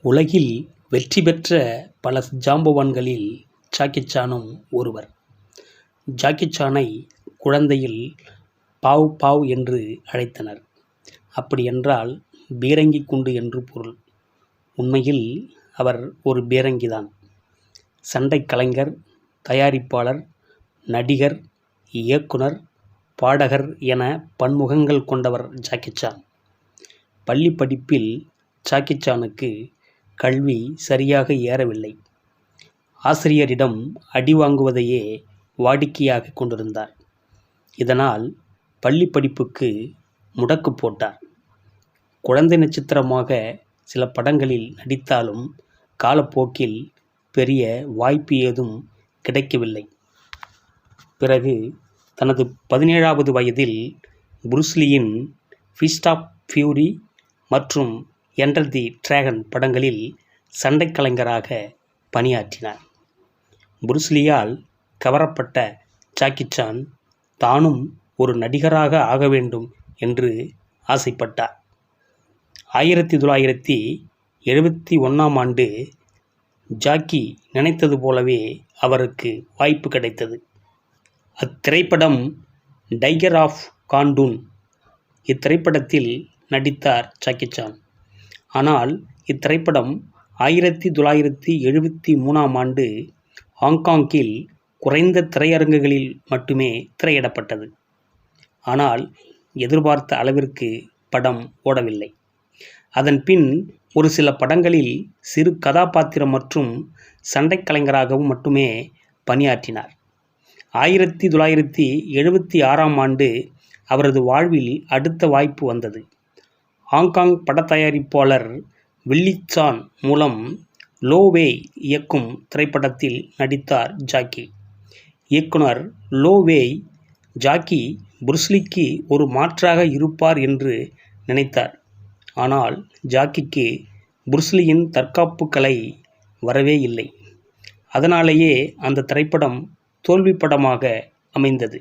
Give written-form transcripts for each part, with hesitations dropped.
உலகில் வெற்றி பெற்ற பல ஜாம்பவான்களில் ஜாக்கி சானும் ஒருவர். ஜாக்கி சானை குழந்தையில் பாவ் பாவ் என்று அழைத்தனர். அப்படியென்றால் பீரங்கி குண்டு என்று பொருள். உண்மையில் அவர் ஒரு பீரங்கிதான். சண்டைக் கலைஞர், தயாரிப்பாளர், நடிகர், இயக்குனர், பாடகர் என பன்முகங்கள் கொண்டவர் ஜாக்கி சான். பள்ளி படிப்பில் ஜாக்கி சானுக்கு கல்வி சரியாக ஏறவில்லை. ஆசிரியரிடம் அடி வாங்குவதையே வாடிக்கையாக கொண்டிருந்தார். இதனால் பள்ளி படிப்புக்கு முடக்கு போட்டார். குழந்தை நட்சத்திரமாக சில படங்களில் நடித்தாலும் காலப்போக்கில் பெரிய வாய்ப்பு ஏதும் கிடைக்கவில்லை. பிறகு தனது 17வது வயதில் புரூஸ்லியின் ஃபீஸ்ட் ஆஃப் ஃபியூரி மற்றும் என்டர் தி டிராகன் படங்களில் சண்டைக் கலைஞராக பணியாற்றினார். புரூஸ்லியால் கவரப்பட்ட ஜாக்கி சான் தானும் ஒரு நடிகராக ஆக வேண்டும் என்று ஆசைப்பட்டார். 1971ஆம் ஆண்டு ஜாக்கி நினைத்தது போலவே அவருக்கு வாய்ப்பு கிடைத்தது. அத்திரைப்படம் டைகர் ஆஃப் காண்டூன். இத்திரைப்படத்தில் நடித்தார் ஜாக்கி சான். ஆனால் இத்திரைப்படம் 1973ஆம் ஆண்டு ஹாங்காங்கில் குறைந்த திரையரங்குகளில் மட்டுமே திரையிடப்பட்டது. ஆனால் எதிர்பார்த்த அளவிற்கு படம் ஓடவில்லை. அதன் பின் ஒரு சில படங்களில் சிறு கதாபாத்திரம் மற்றும் சண்டைக் கலைஞராகவும் மட்டுமே பணியாற்றினார். 1976ஆம் ஆண்டு அவரது வாழ்வில் அடுத்த வாய்ப்பு வந்தது. ஹாங்காங் படத்தயாரிப்பாளர் வில்லி சான் மூலம் லோ வேய் இயக்கும் திரைப்படத்தில் நடித்தார் ஜாக்கி. இயக்குனர் லோ வேய் ஜாக்கி புரூஸ்லிக்கு ஒரு மாற்றாக இருப்பார் என்று நினைத்தார். ஆனால் ஜாக்கிக்கு புரூஸ்லியின் தற்காப்பு கலை வரவே இல்லை. அதனாலேயே அந்த திரைப்படம் தோல்வி படமாக அமைந்தது.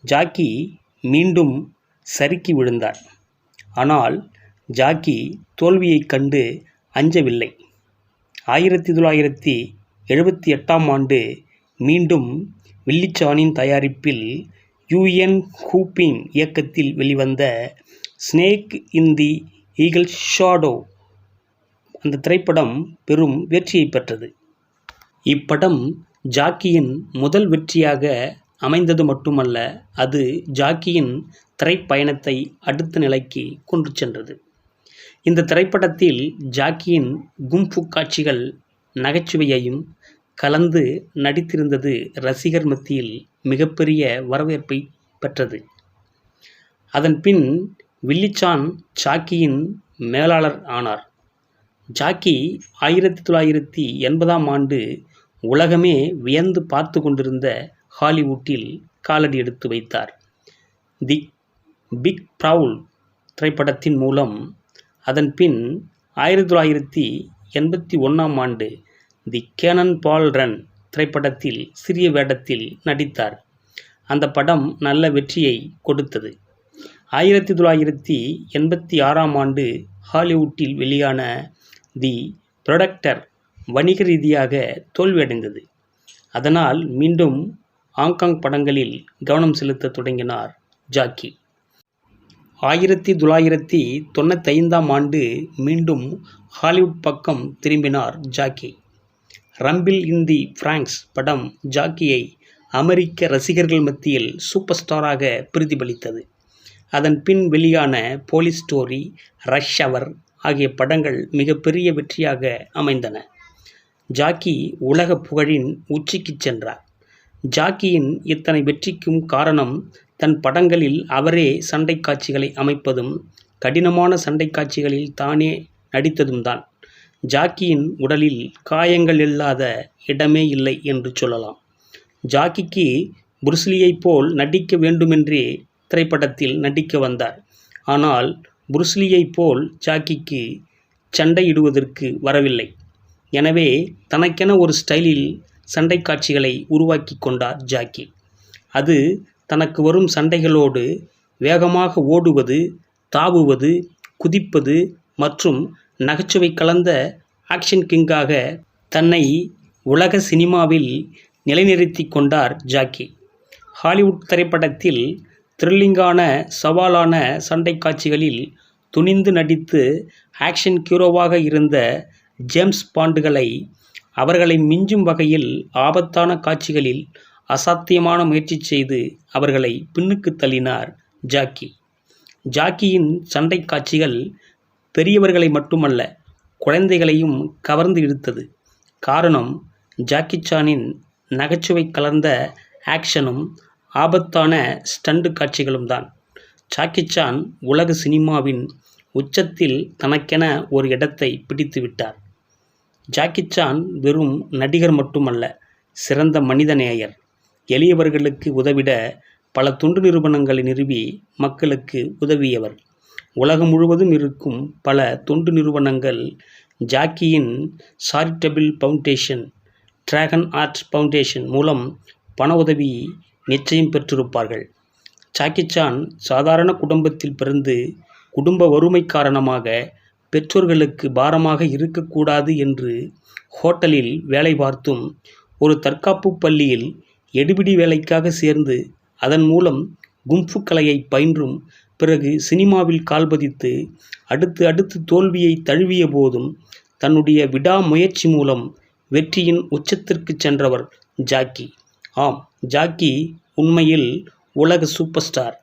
ஜாக்கி மீண்டும் சறுக்கி விழுந்தார். ஆனால் ஜாக்கி தோல்வியைக் கண்டு அஞ்சவில்லை. 1978ஆம் ஆண்டு மீண்டும் வில்லி சானின் தயாரிப்பில் யூஎன் ஹூப்பிங் இயக்கத்தில் வெளிவந்த ஸ்னேக் இன் தி ஈகிள் ஷாடோ அந்த திரைப்படம் பெரும் வெற்றியை பெற்றது. இப்படம் ஜாக்கியின் முதல் வெற்றியாக அமைந்தது மட்டுமல்ல, அது ஜாக்கியின் திரைப்பயணத்தை அடுத்த நிலைக்கு கொண்டு சென்றது. இந்த திரைப்படத்தில் ஜாக்கியின் கும்ஃபு காட்சிகள் நகைச்சுவையையும் கலந்து நடித்திருந்தது ரசிகர் மத்தியில் மிகப்பெரிய வரவேற்பை பெற்றது. அதன் பின் வில்லி சான் ஜாக்கியின் மேலாளர் ஆனார். ஜாக்கி 1980ஆம் ஆண்டு உலகமே வியந்து பார்த்து கொண்டிருந்த ஹாலிவுட்டில் காலடி எடுத்து வைத்தார். தி பிக் ப்ரவுல் திரைப்படத்தின் மூலம். அதன் பின் 1981ஆம் ஆண்டு தி கேனன் பால் ரன் திரைப்படத்தில் சிறிய வேடத்தில் நடித்தார். அந்த படம் நல்ல வெற்றியை கொடுத்தது. 1986ஆம் ஆண்டு ஹாலிவுட்டில் வெளியான தி ப்ரொடக்டர் வணிக ரீதியாக தோல்வியடைந்தது. அதனால் மீண்டும் ஹாங்காங் படங்களில் கவனம் செலுத்த தொடங்கினார் ஜாக்கி. 1995ஆம் ஆண்டு மீண்டும் ஹாலிவுட் பக்கம் திரும்பினார் ஜாக்கி. ரம்பிள் இன் தி பிராங்க்ஸ் படம் ஜாக்கியை அமெரிக்க ரசிகர்கள் மத்தியில் சூப்பர் ஸ்டாராக பிரதிபலித்தது. அதன் பின் வெளியான போலீஸ் ஸ்டோரி, ரஷ் அவர் ஆகிய படங்கள் மிகப்பெரிய வெற்றியாக அமைந்தன. ஜாக்கி உலக புகழின் உச்சிக்கு சென்றார். ஜாக்கியின் இத்தனை வெற்றிக்கும் காரணம் தன் படங்களில் அவரே சண்டை காட்சிகளை அமைப்பதும் கடினமான சண்டை காட்சிகளில் தானே நடித்ததும் தான். ஜாக்கியின் உடலில் காயங்கள் இல்லாத இடமே இல்லை என்று சொல்லலாம். ஜாக்கிக்கு புரூஸ்லியைப் போல் நடிக்க வேண்டுமென்றே திரைப்படத்தில் நடிக்க வந்தார். ஆனால் புரூஸ்லியைப் போல் ஜாக்கிக்கு சண்டையிடுவதற்கு வரவில்லை. எனவே தனக்கென ஒரு ஸ்டைலில் சண்டை காட்சிகளை உருவாக்கி கொண்டார் ஜாக்கி. அது தனக்கு வரும் சண்டைகளோடு வேகமாக ஓடுவது, தாவுவது, குதிப்பது மற்றும் நகைச்சுவை கலந்த ஆக்ஷன் கிங்காக தன்னை உலக சினிமாவில் நிலைநிறுத்தி கொண்டார் ஜாக்கி. ஹாலிவுட் திரைப்படத்தில் த்ரில்லிங்கான சவாலான சண்டை காட்சிகளில் துணிந்து நடித்து ஆக்ஷன் ஹீரோவாக இருந்த ஜேம்ஸ் பாண்டுகளை அவர்களை மிஞ்சும் வகையில் ஆபத்தான காட்சிகளில் அசாத்தியமான முயற்சி செய்து அவர்களை பின்னுக்கு தள்ளினார் ஜாக்கி. ஜாக்கியின் சண்டை காட்சிகள் பெரியவர்களை மட்டுமல்ல, குழந்தைகளையும் கவர்ந்து இழுத்தது. காரணம், ஜாக்கி சானின் நகைச்சுவை கலந்த ஆக்ஷனும் ஆபத்தான ஸ்டண்ட் காட்சிகளும் தான். ஜாக்கி சான் உலக சினிமாவின் உச்சத்தில் தனக்கென ஒரு இடத்தை பிடித்து விட்டார். ஜாக்கி சான் வெறும் நடிகர் மட்டுமல்ல, சிறந்த மனிதநேயர். எளியவர்களுக்கு உதவிட பல தொண்டு நிறுவனங்களை நிறுவி மக்களுக்கு உதவியவர். உலகம் முழுவதும் இருக்கும் பல தொண்டு நிறுவனங்கள் ஜாக்கியின் charitable foundation, dragon art foundation மூலம் பண உதவி நிச்சயம் பெற்றிருப்பார்கள். ஜாக்கி சான் சாதாரண குடும்பத்தில் பிறந்து குடும்ப வறுமை காரணமாக பெற்றோர்களுக்கு பாரமாக இருக்கக்கூடாது என்று ஹோட்டலில் வேலை பார்த்தும், ஒரு தற்காப்பு பள்ளியில் எடுபிடி வேலைக்காக சேர்ந்து அதன் மூலம் கும்ஃபு கலையை பயின்றும் பிறகு சினிமாவில் கால்பதித்து அடுத்து தோல்வியை தழுவிய போதும் தன்னுடைய விடாமுயற்சி மூலம் வெற்றியின் உச்சத்திற்கு சென்றவர் ஜாக்கி. ஆம், ஜாக்கி உண்மையில் உலக சூப்பர் ஸ்டார்.